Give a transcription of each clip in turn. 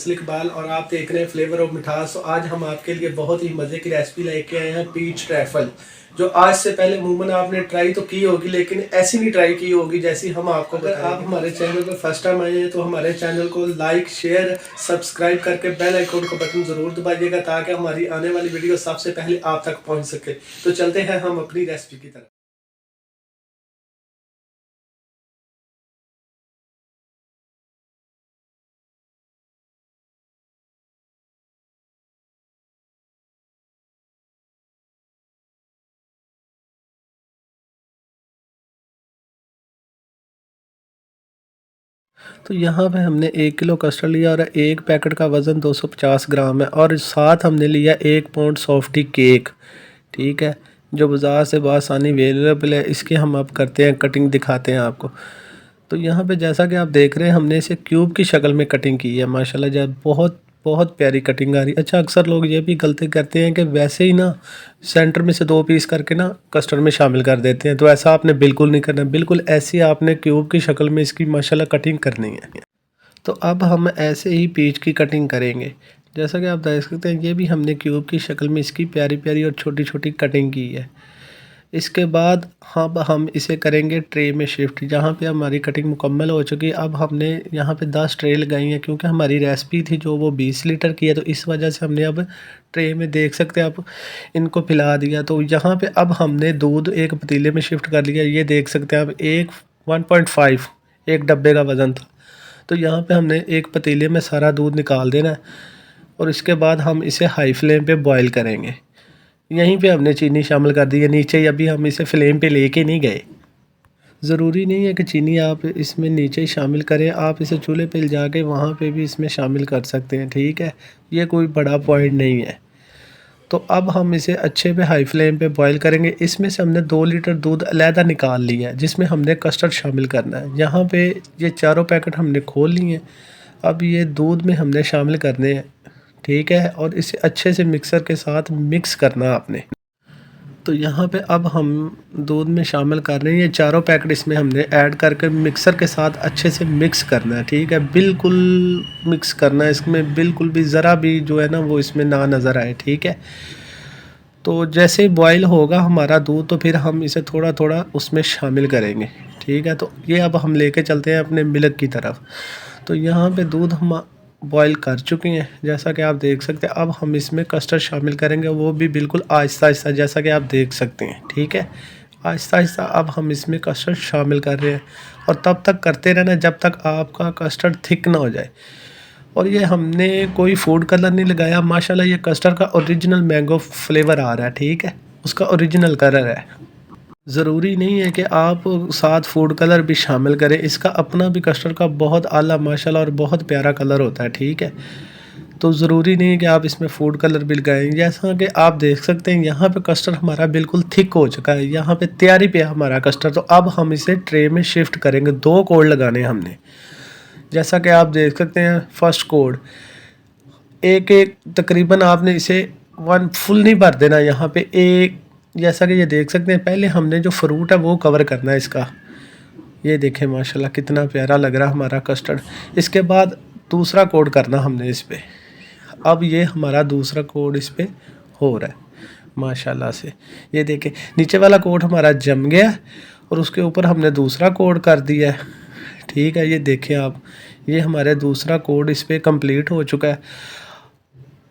फैसल इकबाल और आप देख रहे हैं फ्लेवर ऑफ मिठास। तो आज हम आपके लिए बहुत ही मज़े की रेसिपी लेके आए हैं, पीच ट्रैफल। जो आज से पहले अमूमन आपने ट्राई तो की होगी, लेकिन ऐसी नहीं ट्राई की होगी जैसी हम आपको। अगर आप हमारे चैनल पर फर्स्ट टाइम आए हैं तो हमारे चैनल को लाइक, शेयर, सब्सक्राइब करके बेल आइकन का बटन ज़रूर दबाइएगा ताकि हमारी आने वाली वीडियो सबसे पहले आप तक पहुँच सके। तो चलते हैं हम अपनी रेसिपी की तरफ। तो यहाँ पे हमने 1 किलो कस्टर्ड लिया और एक पैकेट का वज़न 250 ग्राम है और साथ हमने लिया 1 पाउंड सॉफ्टी केक। ठीक है, जो बाज़ार से बआसानी अवेलेबल है। इसके हम अब करते हैं कटिंग, दिखाते हैं आपको। तो यहाँ पे जैसा कि आप देख रहे हैं हमने इसे क्यूब की शक्ल में कटिंग की है। माशाल्लाह जब बहुत बहुत प्यारी कटिंग आ रही है। अच्छा, अक्सर लोग ये भी गलती करते हैं कि वैसे ही ना सेंटर में से 2 पीस करके ना कस्टर्ड में शामिल कर देते हैं। तो ऐसा आपने बिल्कुल नहीं करना, बिल्कुल ऐसी आपने क्यूब की शक्ल में इसकी माशाल्लाह कटिंग करनी है। तो अब हम ऐसे ही पीच की कटिंग करेंगे। जैसा कि आप देख सकते हैं ये भी हमने क्यूब की शक्ल में इसकी प्यारी प्यारी और छोटी छोटी कटिंग की है। इसके बाद अब हम इसे करेंगे ट्रे में शिफ्ट, जहाँ पे हमारी कटिंग मुकम्मल हो चुकी है। अब हमने यहाँ पे 10 ट्रे लगाई हैं, क्योंकि हमारी रेसिपी थी जो वो 20 लीटर की है। तो इस वजह से हमने अब ट्रे में देख सकते हैं आप इनको पिला दिया। तो यहाँ पे अब हमने दूध एक पतीले में शिफ्ट कर लिया। ये देख सकते हैं आप 1.5 एक डब्बे का वज़न था। तो यहाँ पे हमने एक पतीले में सारा दूध निकाल देना है और इसके बाद हम इसे हाई फ्लेम पे बॉईल करेंगे। यहीं पे हमने चीनी शामिल कर दी है नीचे ही। अभी हम इसे फ्लेम पे लेके नहीं गए। ज़रूरी नहीं है कि चीनी आप इसमें नीचे ही शामिल करें, आप इसे चूल्हे पे जाके वहाँ पे भी इसमें शामिल कर सकते हैं। ठीक है, ये कोई बड़ा पॉइंट नहीं है। तो अब हम इसे अच्छे पे हाई फ्लेम पे बॉईल करेंगे। इसमें से हमने 2 लीटर दूध अलहदा निकाल लिया है, जिसमें हमने कस्टर्ड शामिल करना है। यहाँ पे ये चारों पैकेट हमने खोल लिए हैं। अब ये दूध में हमने शामिल करने हैं। ठीक है, और इसे अच्छे से मिक्सर के साथ मिक्स करना आपने। तो यहाँ पे अब हम दूध में शामिल कर रहे हैं ये चारों पैकेट, इसमें हमने ऐड करके मिक्सर के साथ अच्छे से मिक्स करना है। ठीक है, बिल्कुल मिक्स करना है, इसमें बिल्कुल भी ज़रा भी जो है ना वो इसमें ना नज़र आए। ठीक है, तो जैसे ही बॉईल होगा हमारा दूध तो फिर हम इसे थोड़ा थोड़ा उसमें शामिल करेंगे। ठीक है, तो ये अब हम लेके चलते हैं अपने मिल्क की तरफ। तो यहाँ पे दूध हम बॉईल कर चुके हैं, जैसा कि आप देख सकते हैं। अब हम इसमें कस्टर्ड शामिल करेंगे, वो भी बिल्कुल आहिस्ता आहिस्ता, जैसा कि आप देख सकते हैं। ठीक है, आहिस्ता आहिस्ता अब हम इसमें कस्टर्ड शामिल कर रहे हैं और तब तक करते रहना जब तक आपका कस्टर्ड थिक ना हो जाए। और ये हमने कोई फूड कलर नहीं लगाया। माशाल्लाह ये कस्टर्ड का ओरिजिनल मैंगो फ्लेवर आ रहा है। ठीक है, उसका ओरिजिनल कलर है। ज़रूरी नहीं है कि आप साथ फूड कलर भी शामिल करें, इसका अपना भी कस्टर्ड का बहुत आला माशाल्लाह और बहुत प्यारा कलर होता है। ठीक है, तो ज़रूरी नहीं है कि आप इसमें फूड कलर भी लगाएं। जैसा कि आप देख सकते हैं यहाँ पे कस्टर्ड हमारा बिल्कुल थिक हो चुका है, यहाँ पे तैयारी पे है हमारा कस्टर्ड। तो अब हम इसे ट्रे में शिफ्ट करेंगे। 2 कोड लगाने हमने, जैसा कि आप देख सकते हैं। फर्स्ट कोड एक एक तकरीबन आपने इसे 1 फुल नहीं भर देना। यहाँ पे एक, जैसा कि ये देख सकते हैं, पहले हमने जो फ्रूट है वो कवर करना है इसका। ये देखें माशाल्लाह कितना प्यारा लग रहा है हमारा कस्टर्ड। इसके बाद दूसरा कोड करना हमने इस पे। अब ये हमारा दूसरा कोड इस पे हो रहा है माशाल्लाह से। ये देखें नीचे वाला कोड हमारा जम गया और उसके ऊपर हमने दूसरा कोड कर दिया है। ठीक है, ये देखें आप, ये हमारे दूसरा कोड इस पे कंप्लीट हो चुका है।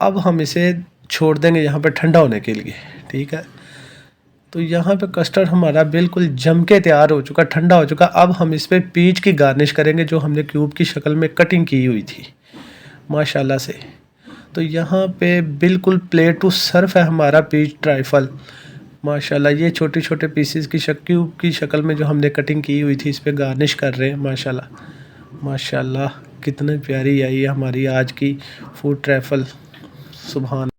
अब हम इसे छोड़ देंगे यहाँ पे ठंडा होने के लिए। ठीक है, तो यहाँ पे कस्टर्ड हमारा बिल्कुल जम के तैयार हो चुका, ठंडा हो चुका। अब हम इस पे पीच की गार्निश करेंगे जो हमने क्यूब की शक्ल में कटिंग की हुई थी माशाल्लाह से। तो यहाँ पे बिल्कुल प्लेट टू सर्व है हमारा पीच ट्राइफल माशाल्लाह। ये छोटे छोटे पीसेस की क्यूब की शक्ल में जो हमने कटिंग की हुई थी इस पे गार्निश कर रहे हैं माशाल्लाह। माशाल्लाह कितनी प्यारी आई है हमारी आज की फूड ट्राइफल, सुभान।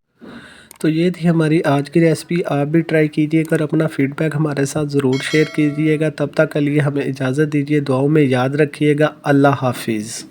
तो ये थी हमारी आज की रेसिपी। आप भी ट्राई कीजिएगा और अपना फीडबैक हमारे साथ ज़रूर शेयर कीजिएगा। तब तक के लिए हमें इजाज़त दीजिए। दुआओं में याद रखिएगा। अल्लाह हाफिज़।